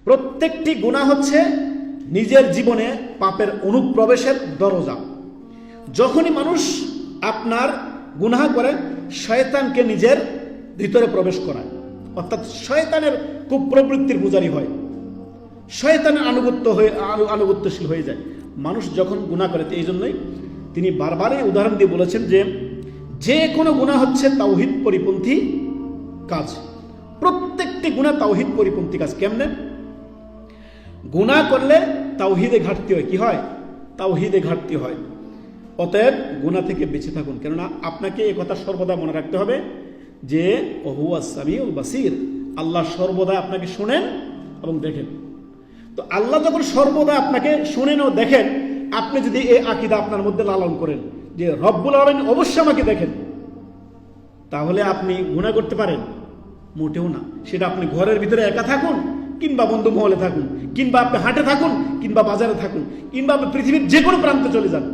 প্রত্যেকটি গুনাহ হচ্ছে নিজের জীবনে পাপের অনুপ্রবেশের দরজা। যখনই মানুষ আপনার গুনাহ করে, শয়তানকে নিজের ভিতরে প্রবেশ করায়, অর্থাৎ শয়তানের খুব প্রবৃত্তির পূজারী হয়, শয়তানের আনুগত্যশীল হয়ে যায় মানুষ যখন গুনাহ করে। এই জন্যই তিনি বারবারই উদাহরণ দিয়ে বলেছেন যে কোনো গুনাহ হচ্ছে তাওহীদ পরিপন্থী কাজ। প্রত্যেকটি গুনাহ তাওহীদ পরিপন্থী কাজ। কেমনে? গুনাহ করলে তাওহীদে ঘাটতি হয়। কি হয়? তাওহীদে ঘাটতি হয়। অতএব গুনাহ থেকে বেঁচে থাকুন। কেননা আপনাকে এই কথা সর্বদা মনে রাখতে হবে যে ওহুয়া সামিউল বাসির, আল্লাহ সর্বদা আপনাকে শুনেন এবং দেখেন। তো আল্লাহ যখন সর্বদা আপনাকে শুনেন ও দেখেন, আপনি যদি এই আকীদা আপনার মধ্যে লালন করেন যে রব্বুল আলামিন অবশ্যই আমাকে দেখেন, তাহলে আপনি গুনাহ করতে পারেন? মোটেও না। সেটা আপনি ঘরের ভিতরে একা থাকুন, কিংবা বন্ধু মহলে থাকুন, কিংবা আপনি হাটে থাকুন, কিংবা বাজারে থাকুন, কিংবা আপনি পৃথিবীর যে কোনো প্রান্তে চলে যান,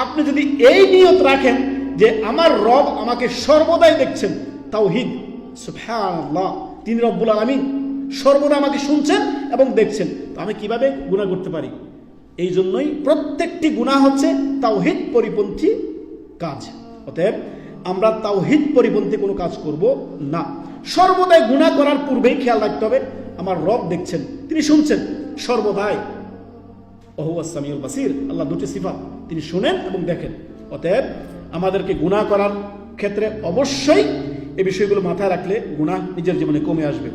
আপনি যদি এই নিয়ত রাখেন যে আমার রব আমাকে সর্বদাই দেখছেন, তাওহীদ, সুবহানাল্লাহ, তিনি রব্বুল আলামিন সর্বদা আমাকে শুনছেন এবং দেখছেন, তো আমি কিভাবে গুনাহ করতে পারি? এই জন্যই প্রত্যেকটি গুনাহ হচ্ছে তাওহীদ পরিপন্থী কাজ। অতএব আমরা তাওহীদ পরিপন্থী কোনো কাজ করব না। সর্বদাই গুনাহ করার পূর্বেই খেয়াল রাখতে হবে আমার রব দেখছেন, তিনি শুনছেন সর্বদাই। ওহুয়া সামিউল বাসির, আল্লাহ দুটি সিফাত, তিনি শুনেন এবং দেখেন। অতএব আমাদেরকে গুনাহ করার ক্ষেত্রে অবশ্যই এই বিষয়গুলো মাথায় রাখলে গুনাহ নিজের জীবনে কমে আসবে।